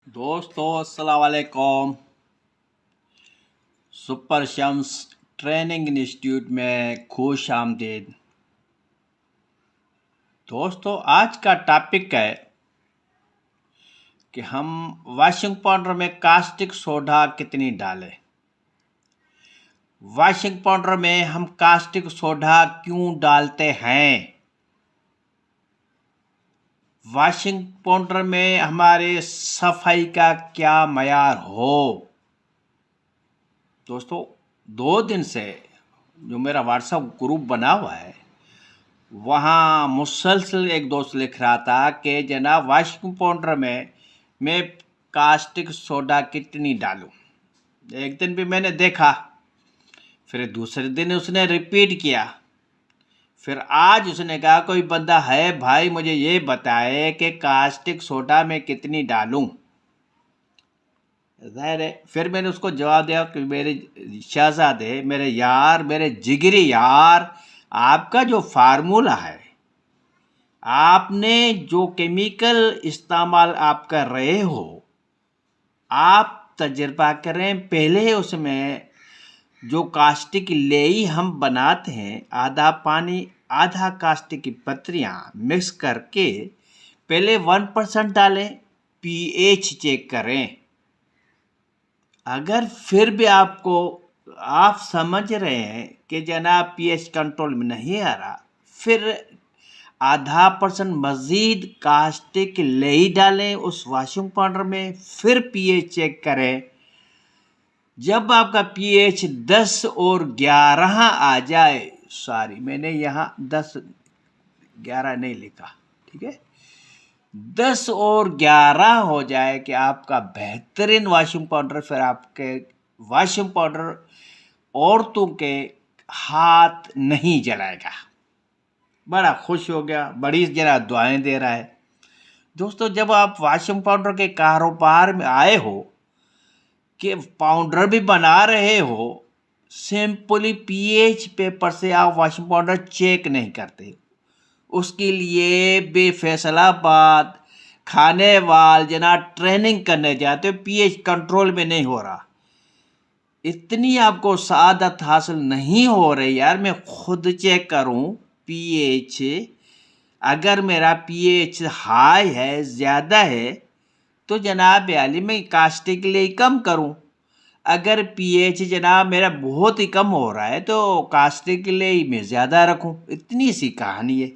दोस्तों अस्सलाम वालेकुम। सुपर शम्स ट्रेनिंग इंस्टीट्यूट में खुश आमदीद। दोस्तों आज का टॉपिक है कि हम वॉशिंग पाउडर में कास्टिक सोडा कितनी डालें। वॉशिंग पाउडर में हम कास्टिक सोडा क्यों डालते हैं। वॉशिंग पाउडर में हमारे सफाई का क्या मयार हो। दोस्तों 2 दिन से जो मेरा व्हाट्सएप ग्रुप बना हुआ है वहाँ मुसलसल एक दोस्त लिख रहा था कि जनाब वॉशिंग पाउडर में मैं कास्टिक सोडा कितनी डालूं। एक दिन भी मैंने देखा, फिर दूसरे दिन उसने रिपीट किया, फिर आज उसने कहा कोई बंदा है भाई मुझे ये बताए कि कास्टिक सोडा में कितनी डालूं। ज़ाहिर है फिर मैंने उसको जवाब दिया कि मेरे शहजादे, मेरे यार, मेरे जिगरी यार, आपका जो फार्मूला है, आपने जो केमिकल इस्तेमाल आप कर रहे हो, आप तजर्बा करें। पहले उसमें जो कास्टिक लेई हम बनाते हैं, आधा पानी आधा कास्टिक की पत्रियां मिक्स करके पहले 1% डालें, पीएच चेक करें। अगर फिर भी आपको आप समझ रहे हैं कि जनाब पीएच कंट्रोल में नहीं आ रहा, फिर ½ % मज़ीद कास्टिक ले डालें उस वॉशिंग पाउडर में, फिर पीएच चेक करें। जब आपका पीएच 10 और 11 आ जाए, सॉरी मैंने यहाँ 10-11 नहीं लिखा, ठीक है, 10 और 11 हो जाए कि आपका बेहतरीन वॉशिंग पाउडर, फिर आपके वॉशिंग पाउडर औरतों के हाथ नहीं जलाएगा। बड़ा खुश हो गया, बड़ी जरा दुआएं दे रहा है। दोस्तों जब आप वॉशिंग पाउडर के कारोबार में आए हो कि पाउडर भी बना रहे हो, सिंपली पीएच पेपर से आप वॉशिंग पाउडर चेक नहीं करते, उसके लिए बेफैसलाबाद खाने वाल जना ट्रेनिंग करने जाते हो, पीएच कंट्रोल में नहीं हो रहा। इतनी आपको सादत हासिल नहीं हो रही यार, मैं खुद चेक करूं पीएच, अगर मेरा पीएच हाई है, ज़्यादा है, तो जनाब आली मैं कास्टिक के लिए कम करूं। अगर पीएच जनाब मेरा बहुत ही कम हो रहा है तो कास्टिक के लिए मैं ज़्यादा रखूं। इतनी सी कहानी है।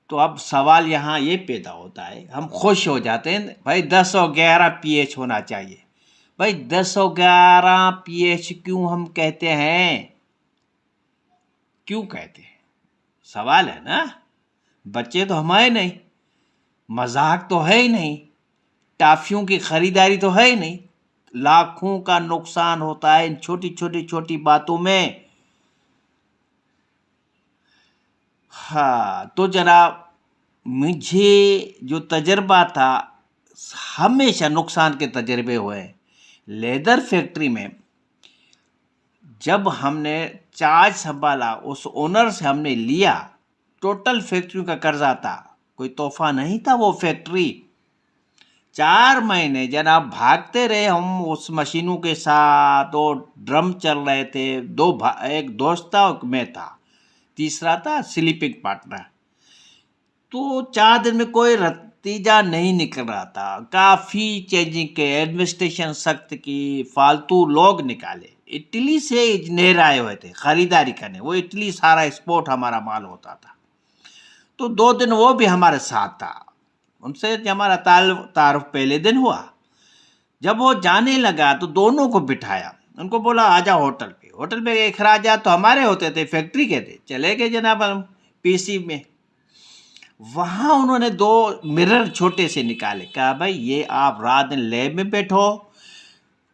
तो अब सवाल यहाँ ये पैदा होता है, हम खुश हो जाते हैं भाई 10 और 11 पीएच होना चाहिए। भाई 10 और 11 पीएच क्यों हम कहते हैं, क्यों कहते हैं, सवाल है ना। बच्चे तो हमारे नहीं, मजाक तो है ही नहीं, टाफियों की खरीदारी तो है ही नहीं, लाखों का नुकसान होता है इन छोटी छोटी छोटी बातों में। हाँ तो जनाब मुझे जो तजर्बा था, हमेशा नुकसान के तजर्बे हुए। लेदर फैक्ट्री में जब हमने चार्ज संभाला, उस ओनर से हमने लिया, टोटल फैक्ट्री का कर्जा था, कोई तोहफा नहीं था। वो फैक्ट्री 4 महीने जनाब भागते रहे हम उस मशीनों के साथ, और ड्रम चल रहे थे, एक दोस्त था और मैं था, तीसरा था स्लीपिंग पार्टनर। तो 4 दिन में कोई नतीजा नहीं निकल रहा था। काफ़ी चेंजिंग के, एडमिनिस्ट्रेशन सख्त की, फालतू लोग निकाले। इटली से इंजीनियर आए हुए थे खरीदारी करने, वो इटली सारा एक्सपोर्ट हमारा माल होता था। तो 2 दिन वो भी हमारे साथ था, उनसे हमारा तारुफ पहले दिन हुआ। जब वो जाने लगा तो दोनों को बिठाया, उनको बोला आजा होटल पे। होटल पे अखराजात तो हमारे होते थे, फैक्ट्री के थे। चले गए जनाब हम पीसी में। वहाँ उन्होंने 2 मिरर छोटे से निकाले, कहा भाई ये आप रात दिन लैब में बैठो,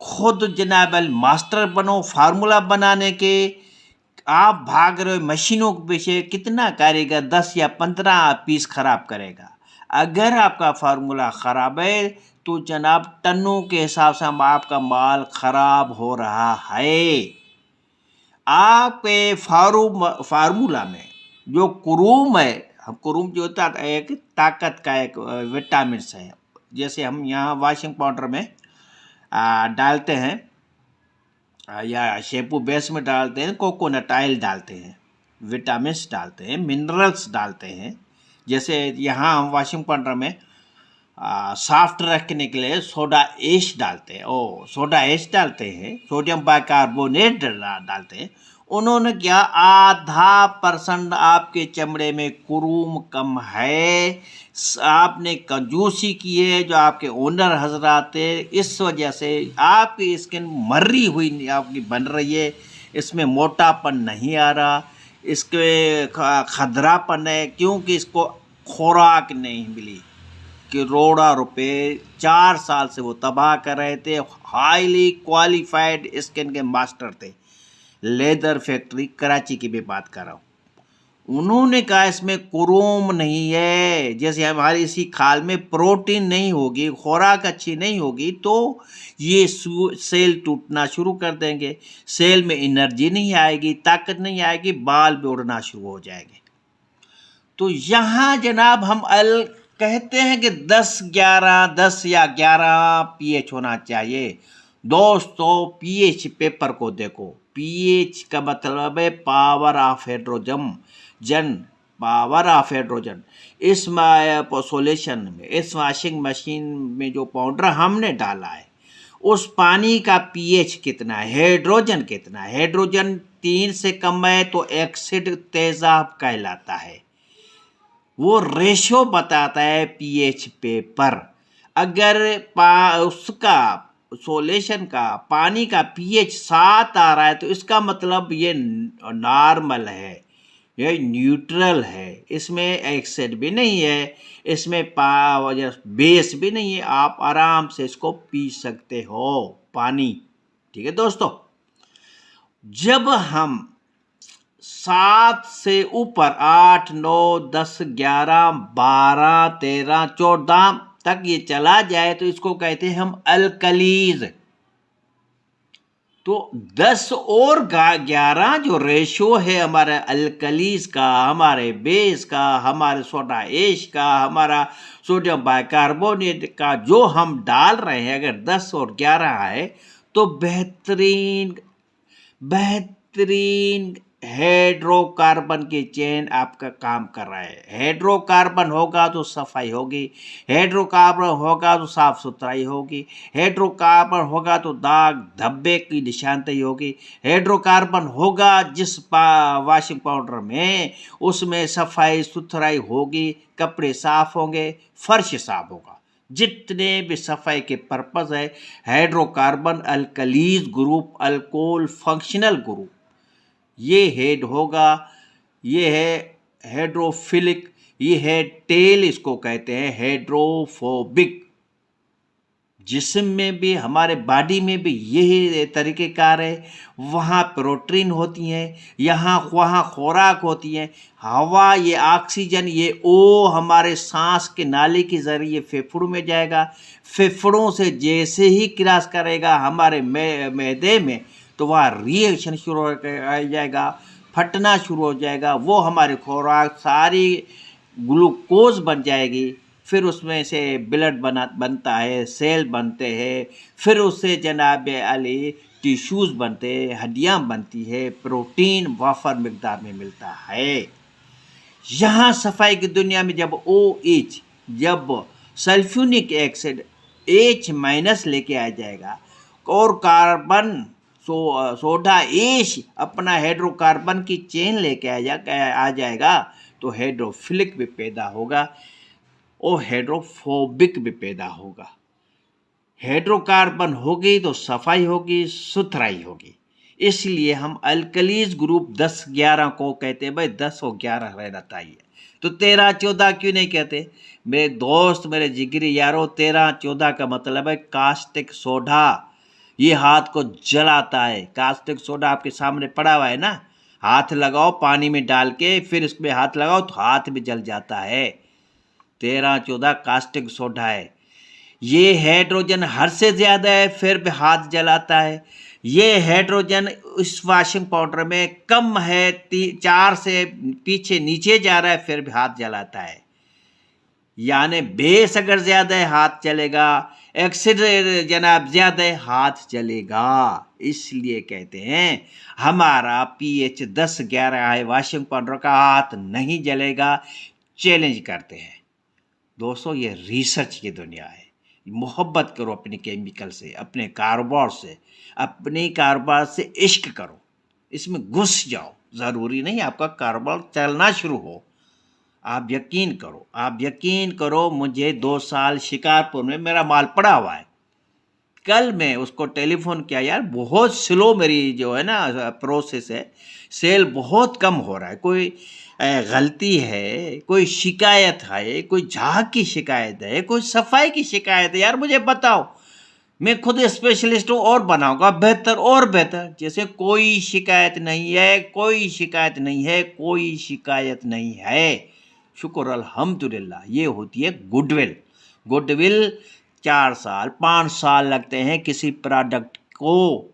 खुद जनाब मास्टर बनो फार्मूला बनाने के, आप भाग रहे हो मशीनों के पीछे। कितना करेगा, 10 या 15 पीस खराब करेगा। अगर आपका फार्मूला ख़राब है तो जनाब टनों के हिसाब से आपका माल ख़राब हो रहा है। आपके फार्मूला में जो कुरूम है, कुरूम जो होता है एक ताकत का एक विटामिन है, जैसे हम यहाँ वॉशिंग पाउडर में डालते हैं या शैम्पू बेस में डालते हैं, कोकोनट ऑयल डालते हैं, विटामिन्स डालते हैं, मिनरल्स डालते हैं। जैसे यहाँ हम वॉशिंग पाउडर में सॉफ्ट रखने के लिए सोडा ऐश डालते हैं, सोडा ऐश डालते हैं, सोडियम बाइकार्बोनेट डालते हैं। उन्होंने क्या 0.5% आपके चमड़े में कुरूम कम है, आपने कंजूसी की है जो आपके ओनर हजरात है, इस वजह से आपकी स्किन मर्री हुई आपकी बन रही है, इसमें मोटापन नहीं आ रहा, इसके खदरापन है क्योंकि इसको खुराक नहीं मिली। करोड़ों रुपए 4 साल से वो तबाह कर रहे थे, हाईली क्वालिफाइड स्किन के मास्टर थे। लेदर फैक्ट्री कराची की भी बात कर रहा हूँ। उन्होंने कहा इसमें कुरूम नहीं है, जैसे हमारी इसी खाल में प्रोटीन नहीं होगी, खुराक अच्छी नहीं होगी तो ये सेल टूटना शुरू कर देंगे, सेल में एनर्जी नहीं आएगी, ताकत नहीं आएगी, बाल भी उड़ना शुरू हो जाएंगे। तो यहाँ जनाब हम कहते हैं कि 10 या 11 पीएच होना चाहिए। दोस्तों पीएच पेपर को देखो, पीएच का मतलब है power of hydrogen, power of hydrogen. इस सोल्यूशन में, इस वॉशिंग मशीन में जो पाउडर हमने डाला है उस पानी का पीएच कितना है, हाइड्रोजन कितना है। हाइड्रोजन 3 से कम है तो एसिड तेजाब कहलाता है, वो रेशो बताता है पीएच पेपर। अगर उसका सोल्यूशन का पानी का पीएच 7 आ रहा है तो इसका मतलब ये नॉर्मल है, ये न्यूट्रल है, इसमें एसिड भी नहीं है, इसमें बेस भी नहीं है, आप आराम से इसको पी सकते हो पानी। ठीक है दोस्तों, जब हम 7 से ऊपर 8, 9, 10, 11, 12, 13, 14 तक ये चला जाए तो इसको कहते हैं हम अल्कलीज। तो 10 और 11 जो रेशो है हमारे अल्कलीज का, हमारे बेस का, हमारे सोडा ऐश का, हमारा सोडियम बाइकार्बोनेट का जो हम डाल रहे हैं, अगर 10 और 11 है तो बेहतरीन हाइड्रोकार्बन की चेन आपका काम कर रहा है। हाइड्रोकार्बन होगा तो सफाई होगी, हाइड्रोकार्बन होगा तो साफ सुथराई होगी, हाइड्रोकार्बन होगा तो दाग धब्बे की निशानदेही होगी, हाइड्रोकार्बन होगा जिस वॉशिंग पाउडर में उसमें सफाई सुथराई होगी, कपड़े साफ होंगे, फर्श साफ होगा। जितने भी सफाई के पर्पस है, hydrocarbon alkalis group, alcohol functional group, ये हेड होगा, ये है हाइड्रोफिलिक, ये है टेल, इसको कहते हैं हाइड्रोफोबिक। जिस्म में भी, हमारे बॉडी में भी यही तरीक़ेकार है। वहाँ प्रोटीन होती हैं, वहाँ खुराक होती है, हवा, ये ऑक्सीजन, ये ओ हमारे सांस के नाली के ज़रिए फेफड़ों में जाएगा, फेफड़ों से जैसे ही क्रॉस करेगा हमारे मैदे में तो वहाँ रिएक्शन शुरू हो जाएगा, फटना शुरू हो जाएगा, वो हमारी खुराक सारी ग्लूकोज बन जाएगी, फिर उसमें से ब्लड बनता है, सेल बनते हैं, फिर उससे जनाब अली टिश्यूज़ बनते हैं, हड्डियाँ बनती है, प्रोटीन वाफर मिकदार में मिलता है। यहाँ सफाई की दुनिया में जब OH, जब सल्फ्यूनिक एसिड H- लेके आ जाएगा और कार्बन सोडा ऐश अपना हाइड्रोकार्बन की चेन लेके आ जाएगा तो हाइड्रोफिलिक भी पैदा होगा और हाइड्रोफोबिक भी पैदा होगा। हाइड्रोकार्बन होगी तो सफाई होगी, सुथराई होगी। इसलिए हम अल्कलीज ग्रुप 10-11 को कहते हैं, भाई 10 और 11 रहना चाहिए। तो 13-14 क्यों नहीं कहते मेरे दोस्त, मेरे जिगरी यारों? 13-14 का मतलब है कास्टिक सोडा, ये हाथ को जलाता है। कास्टिक सोडा आपके सामने पड़ा हुआ है ना, हाथ लगाओ पानी में डाल के, फिर इसमें हाथ लगाओ तो हाथ भी जल जाता है। 13-14 कास्टिक सोडा है। ये हाइड्रोजन हद से ज़्यादा है फिर भी हाथ जलाता है। ये हाइड्रोजन इस वॉशिंग पाउडर में कम है, 4 से पीछे नीचे जा रहा है फिर भी हाथ जलाता है। यानी बेस अगर ज़्यादा है हाथ चलेगा, एक्सिड जनाब ज़्यादा है हाथ चलेगा। इसलिए कहते हैं हमारा पीएच 10-11 है, वॉशिंग पाउडर का हाथ नहीं जलेगा। चैलेंज करते हैं दोस्तों, ये रिसर्च की दुनिया है। मोहब्बत करो अपने केमिकल से, अपने कारोबार से, अपने कारोबार से इश्क करो, इसमें घुस जाओ। ज़रूरी नहीं आपका कारोबार चलना शुरू हो। आप यकीन करो, मुझे 2 साल शिकारपुर में मेरा माल पड़ा हुआ है। कल मैं उसको टेलीफोन किया, यार बहुत स्लो मेरी जो है ना प्रोसेस है, सेल बहुत कम हो रहा है, कोई गलती है, कोई शिकायत है, कोई झाग की शिकायत है, कोई सफाई की शिकायत है, यार मुझे बताओ, मैं खुद स्पेशलिस्ट हूँ और बनाऊंगा बेहतर और बेहतर। जैसे कोई शिकायत नहीं है, कोई शिकायत नहीं है, कोई शिकायत नहीं है। शुक्र अल्हम्दुलिल्लाह, ये होती है गुडविल। गुडविल 4 साल 5 साल लगते हैं किसी प्रोडक्ट को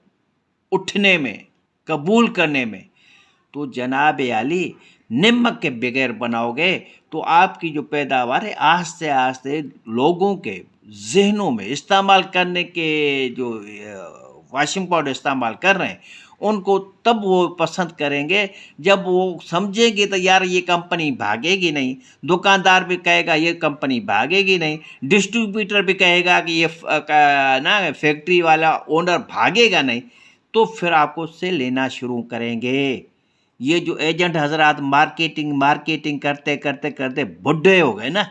उठने में, कबूल करने में। तो जनाब आली, नमक के बगैर बनाओगे तो आपकी जो पैदावार है आस्ते आस्ते लोगों के जहनों में इस्तेमाल करने के जो वॉशिंग पाउडर इस्तेमाल कर रहे हैं उनको तब वो पसंद करेंगे जब वो समझेंगे तो यार ये कंपनी भागेगी नहीं। दुकानदार भी कहेगा ये कंपनी भागेगी नहीं, डिस्ट्रीब्यूटर भी कहेगा कि ये ना फैक्ट्री वाला ओनर भागेगा नहीं, तो फिर आपको उससे लेना शुरू करेंगे। ये जो एजेंट हजरात मार्केटिंग करते करते करते बुढ़े हो गए ना,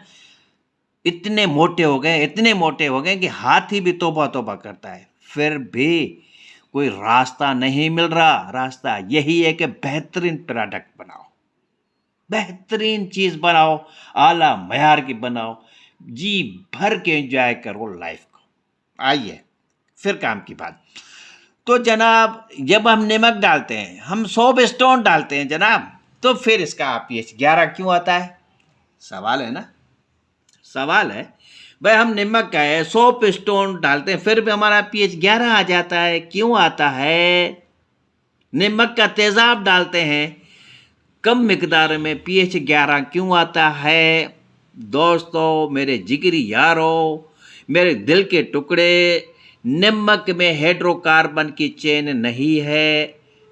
इतने मोटे हो गए कि हाथी भी तौबा तौबा करता है, फिर भी कोई रास्ता नहीं मिल रहा। रास्ता यही है कि बेहतरीन प्रोडक्ट बनाओ, बेहतरीन चीज बनाओ, आला मयार की बनाओ, जी भर के एंजॉय करो लाइफ को। आइए फिर काम की बात। तो जनाब जब हम नमक डालते हैं, हम सोप स्टोन डालते हैं जनाब, तो फिर इसका पीएच 11 क्यों आता है? सवाल है ना, सवाल है भाई। हम नमक का है, सोप स्टोन डालते हैं, फिर भी हमारा पीएच 11 आ जाता है। क्यों आता है? नमक का तेजाब डालते हैं, कम मिकदार में पीएच 11 क्यों आता है? दोस्तों, मेरे जिगरी यारों, मेरे दिल के टुकड़े, नमक में हाइड्रोकार्बन की चेन नहीं है,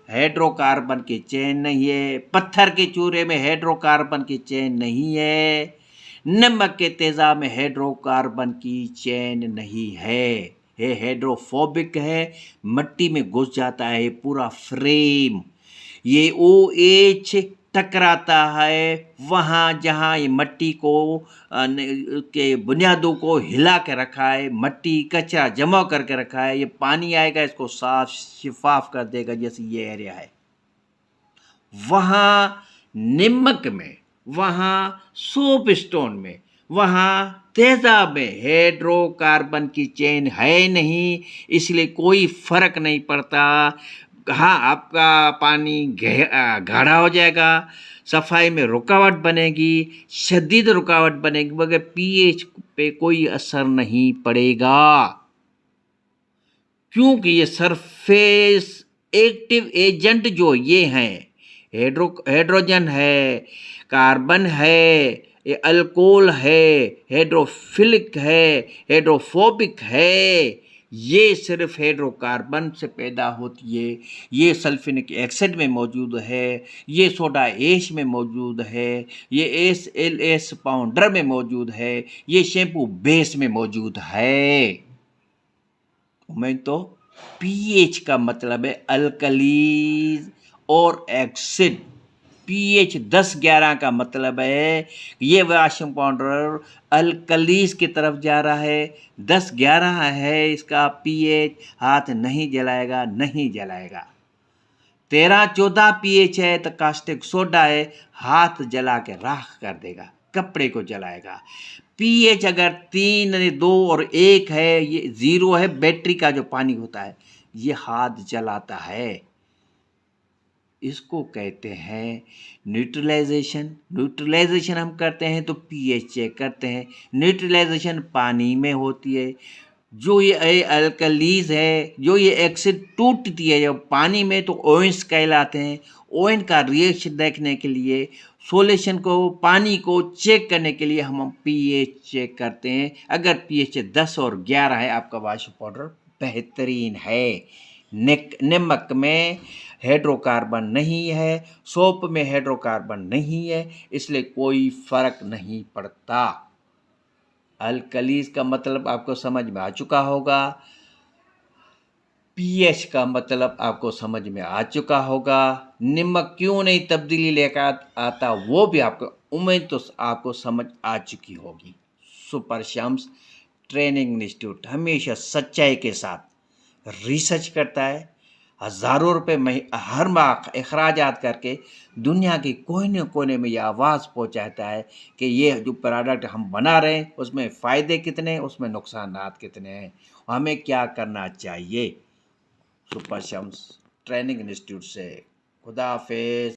हाइड्रोकार्बन की चेन नहीं है। पत्थर के चूरे में हाइड्रोकार्बन की चेन नहीं है, नमक के तेजाब में हाइड्रोकार्बन की चेन नहीं है। ये हाइड्रोफोबिक है, मिट्टी में घुस जाता है पूरा फ्रेम। ये OH टकराता है वहाँ जहाँ ये मिट्टी को के बुनियादों को हिला के रखा है, मिट्टी कचरा जमा करके रखा है। ये पानी आएगा इसको साफ शिफाफ कर देगा, जैसे ये एरिया है। वहाँ नमक में, वहाँ सोप स्टोन में, वहाँ तेजाब में हाइड्रोकार्बन की चेन है नहीं, इसलिए कोई फर्क नहीं पड़ता। हाँ, आपका पानी गाढ़ा हो जाएगा, सफाई में रुकावट बनेगी, शदीद रुकावट बनेगी, मगर पीएच पे कोई असर नहीं पड़ेगा, क्योंकि ये सरफेस एक्टिव एजेंट जो ये हैं, हाइड्रोजन है, कार्बन है, ये अल्कोहल है, हाइड्रोफिलिक है, हाइड्रोफोबिक है, ये सिर्फ हाइड्रोकार्बन से पैदा होती है। ये सल्फ्यूरिक एसिड में मौजूद है, ये सोडा ऐश में मौजूद है, ये SLS पाउडर में मौजूद है, ये शैम्पू बेस में मौजूद है। मैं तो पीएच का मतलब है अल्कलीज और एसिड। पीएच 10-11 का मतलब है ये वॉशिंग पाउडर अल्कलीज की तरफ जा रहा है, 10-11 है इसका पीएच, हाथ नहीं जलाएगा, नहीं जलाएगा। 13-14 पीएच है तो कास्टिक सोडा है, हाथ जला के राख कर देगा, कपड़े को जलाएगा। पीएच अगर 3, 2 और 1 है, ये 0 है, बैटरी का जो पानी होता है ये हाथ जलाता है। इसको कहते हैं न्यूट्रलाइजेशन। न्यूट्रलाइजेशन हम करते हैं तो पीएच चेक करते हैं। न्यूट्रलाइजेशन पानी में होती है। जो ये अल्कलीज है, जो ये एसिड टूटती है जब पानी में, तो ओइंस कहलाते हैं। ओइन का रिएक्शन देखने के लिए सॉल्यूशन को, पानी को चेक करने के लिए हम पीएच चेक करते हैं। अगर पीएच 10 और 11 है, आपका वॉश पाउडर बेहतरीन है। नमक में हाइड्रोकार्बन नहीं है, सोप में हाइड्रोकार्बन नहीं है, इसलिए कोई फर्क नहीं पड़ता। अल्कलीज का मतलब आपको समझ में आ चुका होगा, पीएच का मतलब आपको समझ में आ चुका होगा, नमक क्यों नहीं तब्दीली लेकर आता वो भी आपको उम्मीद तो आपको समझ आ चुकी होगी। सुपर शम्स ट्रेनिंग इंस्टीट्यूट हमेशा सच्चाई के साथ रिसर्च करता है, हज़ारों रुपए हर माह अखराजात करके दुनिया के कोने कोने में ये आवाज़ पहुंचाता है कि ये जो प्रोडक्ट हम बना रहे हैं उसमें फ़ायदे कितने हैं, उसमें नुकसानात कितने हैं, हमें क्या करना चाहिए। सुपर शम्स ट्रेनिंग इंस्टीट्यूट से खुदा हाफिज।